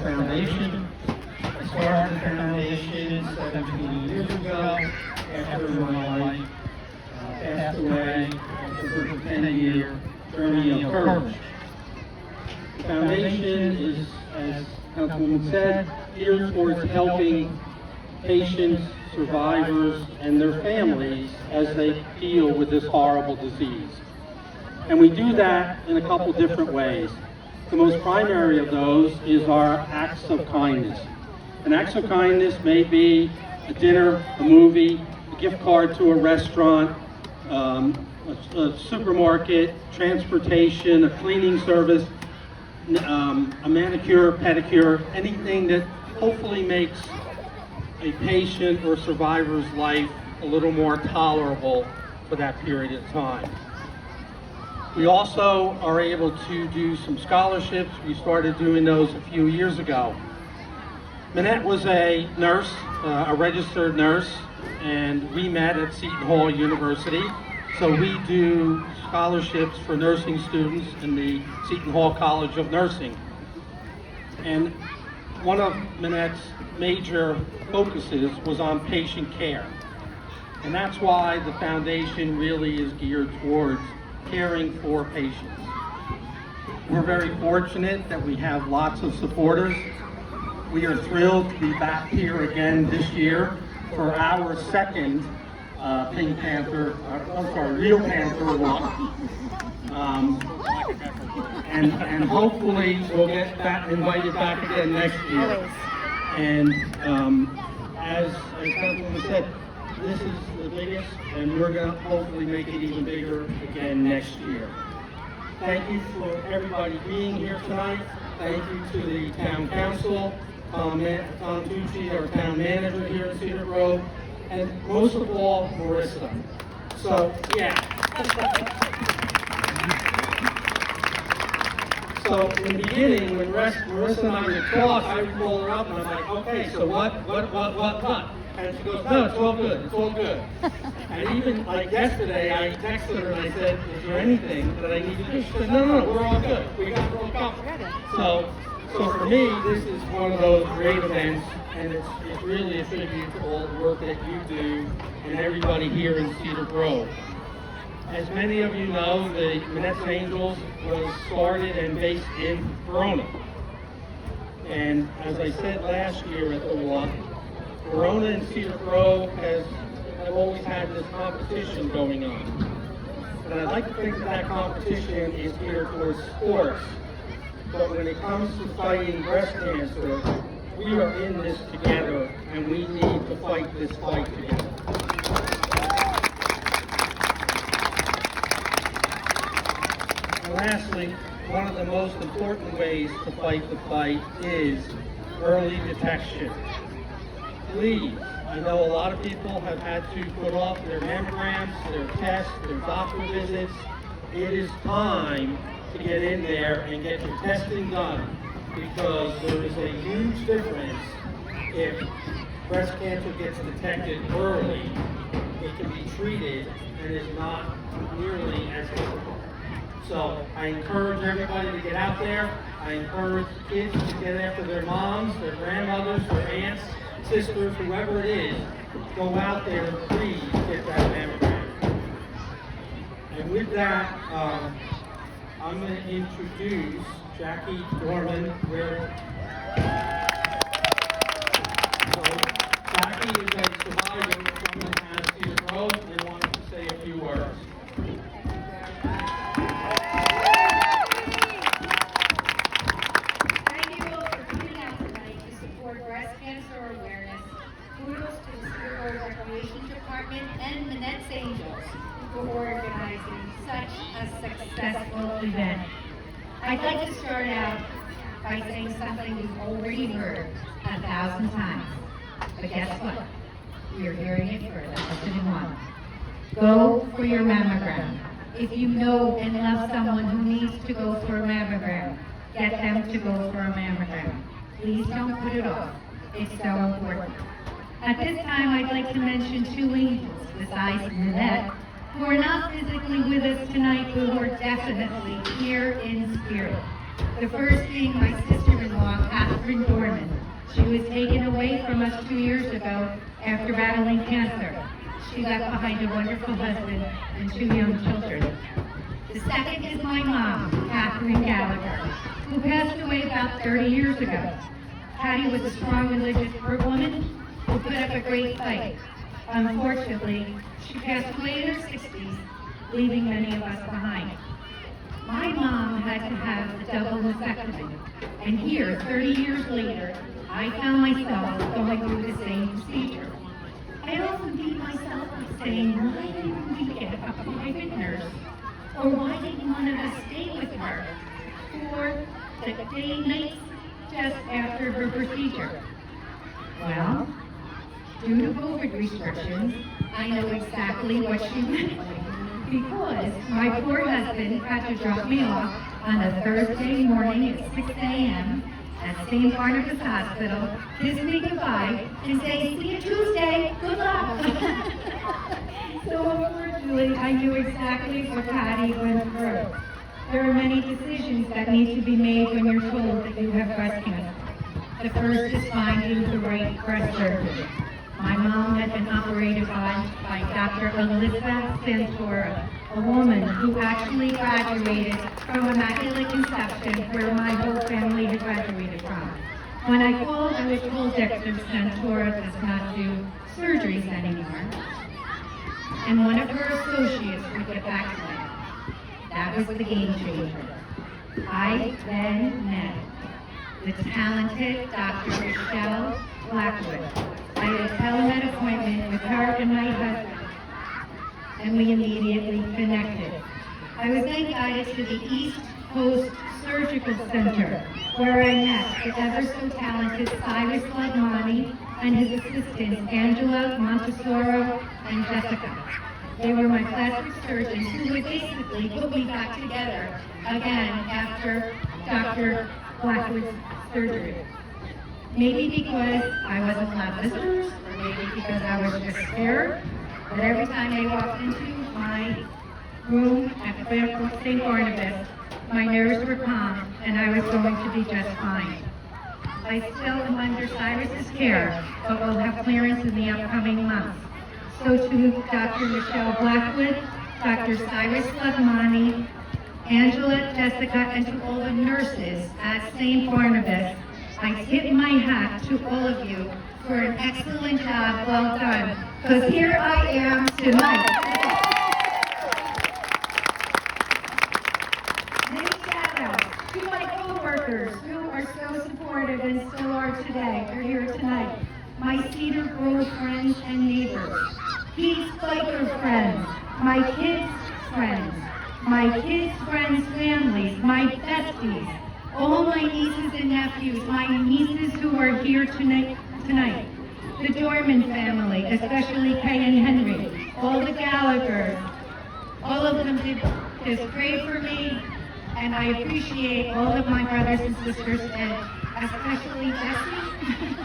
foundation. I started the foundation 17 years ago after my wife passed away after a 10-year journey of courage. The foundation is, as Councilwoman said, geared towards helping patients, survivors, and their families as they deal with this horrible disease. And we do that in a couple different ways. The most primary of those is our acts of kindness. And acts of kindness may be a dinner, a movie, a gift card to a restaurant, a supermarket, transportation, a cleaning service, a manicure, pedicure, anything that hopefully makes a patient or survivor's life a little more tolerable for that period of time. We also are able to do some scholarships. We started doing those a few years ago. Minette was a nurse, a registered nurse, and we met at Seton Hall University. So we do scholarships for nursing students in the Seton Hall College of Nursing. And one of Minette's major focuses was on patient care. And that's why the foundation really is geared towards caring for patients. We're very fortunate that we have lots of supporters. We are thrilled to be back here again this year for our second Real Panther walk. And hopefully we'll get invited back again next year. And as Councilwoman said, this is the biggest, and we're going to hopefully make it even bigger again next year. Thank you for everybody being here tonight. Thank you to the Town Council, Tom Tucci, our Town Manager here in Cedar Grove, and most of all, Marissa. So, yeah. So, in the beginning, when Marissa and I would talk, I would call her up and I'm like, okay, so what? And she goes, no, it's all good. And even like yesterday, I texted her and I said, is there anything that I need to do? She said, no, we're all good. We got it all covered. So for me, this is one of those great events, and it's really a tribute to all the work that you do and everybody here in Cedar Grove. As many of you know, the Minette Angels was started and based in Verona. And as I said last year at the walk, Verona and Cedar Grove have always had this competition going on. And I'd like to think that competition is geared towards sports. But when it comes to fighting breast cancer, we are in this together, and we need to fight this fight together. And lastly, one of the most important ways to fight the fight is early detection. Please, I know a lot of people have had to put off their mammograms, their tests, their doctor visits. It is time to get in there and get your testing done, because there is a huge difference if breast cancer gets detected early. It can be treated and is not nearly as difficult. So I encourage everybody to get out there. I encourage kids to get after their moms, their grandmothers, their aunts, sisters, whoever it is. Go out there and please get that mammogram. And with that, I'm going to introduce Jackie Dorman. Jackie is a survivor from the town of Cedar Grove and wanted to say a few words. Thank you all for coming out tonight to support breast cancer awareness. Kudos to the Cedar Grove Recreation Department and Minette's Angels for organizing such a successful event. I'd like to start out by saying something you've already heard 1,000 times. But guess what? You're hearing it for the 101. Go for your mammogram. If you know and love someone who needs to go for a mammogram, get them to go for a mammogram. Please don't put it off. It's so important. At this time, I'd like to mention two angels besides Minette, who are not physically with us tonight, but who are definitely here in spirit. The first being my sister sister-in-law, Catherine Dorman. She was taken away from us 2 years ago after battling cancer. She left behind a wonderful husband and 2 young children. The second is my mom, Catherine Gallagher, who passed away about 30 years ago. Patty was a strong religious woman who put up a great fight. Unfortunately, she passed away in her 60s, leaving many of us behind. My mom had to have a double mastectomy, and here, 30 years later, I found myself going through the same procedure. I often beat myself up saying, why didn't we get a private nurse? Or why didn't one of us stay with her for the nights just after her procedure? Well, due to COVID restrictions, I know exactly what she meant, because my poor husband had to drop me off on a Thursday morning at 6 a.m. at St. Barnabas Hospital, kiss me goodbye, and say, see you Tuesday, good luck. So unfortunately, I knew exactly what Patty went through. There are many decisions that need to be made when you're told that you have breast cancer. The first is finding the right breast surgeon. My mom had been operated on by Dr. Alyssa Santora, a woman who actually graduated from Immaculate Conception, where my whole family had graduated from. When I called, I was told Dr. Santora does not do surgeries anymore, and one of her associates would get back to me. That was the game changer. I then met the talented Dr. Michelle Blackwood. I had a telemed appointment with her and my husband, and we immediately connected. I was then guided to the East Coast Surgical Center, where I met the ever so talented Cyrus Lagmani and his assistants, Angela, Montesoro, and Jessica. They were my plastic surgeons who would basically put me back together again after Dr. Blackwood's surgery. Maybe because I wasn't allowed visitors, or maybe because I was just scared, but every time I walked into my room at St. Barnabas, my nerves were calm, and I was going to be just fine. I still am under Cyrus's care, but will have clearance in the upcoming months. So to Dr. Michelle Blackwood, Dr. Cyrus Lagmani, Angela, Jessica, and to all the nurses at St. Barnabas, I tip my hat to all of you for an excellent job, well done, because here I am tonight. Many shout-outs to my co-workers who are so supportive and still are today. They're here tonight. My Cedar Grove friends and neighbors, Peace Biker friends, my kids' friends, my kids' friends' families, my besties, all my nieces and nephews, my nieces who are here tonight, the Dorman family, especially Kay and Henry, all the Gallaghers, all of them did just pray for me, and I appreciate all of my brothers and sisters, and especially Jessie,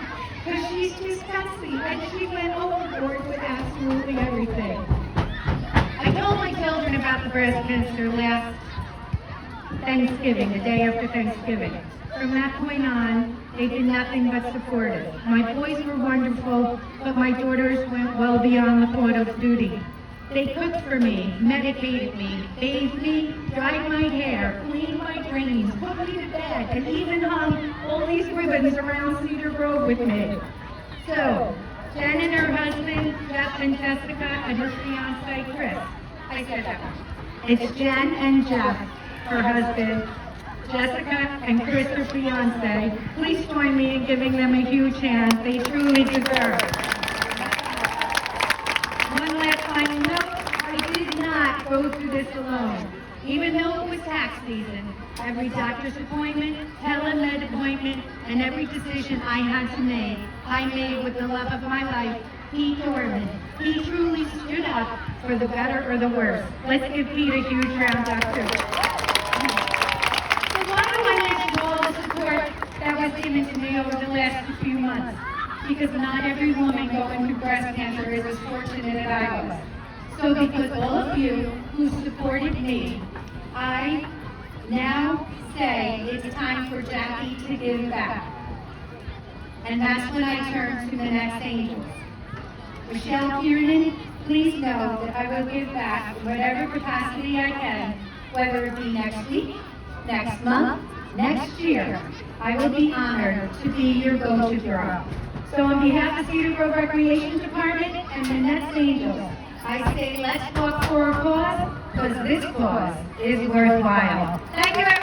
because she's just Betsy, and she went overboard with absolutely everything. I told my children about the breast cancer last Thanksgiving, the day after Thanksgiving. From that point on, they did nothing but support it. My boys were wonderful, but my daughters went well beyond the call of duty. They cooked for me, medicated me, bathed me, dried my hair, cleaned my drains, put me to bed, and even hung all these ribbons around Cedar Grove with me. So, Jen and her husband, Jeff and Jessica, and her fiance, Chris. I said that one. It's Jen and Jeff, her husband, Jessica and Chris, her fiance. Please join me in giving them a huge hand. They truly deserve it. One last final note, I did not go through this alone. Even though it was tax season, every doctor's appointment, telemed appointment, and every decision I had to make, I made with the love of my life, Pete Dorman. He truly stood up for the better or the worse. Let's give Pete a huge round of applause. Why do I mention all the support that was given to me over the last few months? Because not every woman going through breast cancer is as fortunate as I was. So because all of you who supported me, I now say it's time for Jackie to give back. And that's when I turn to Minette Angels. Michelle Kiernan, please know that I will give back in whatever capacity I can, whether it be next week, next month, next year. I will be honored to be your go-to girl. So on behalf of Cedar Grove Recreation Department and Minette Angels, I say let's walk for a cause, because this cause is worthwhile. Thank you,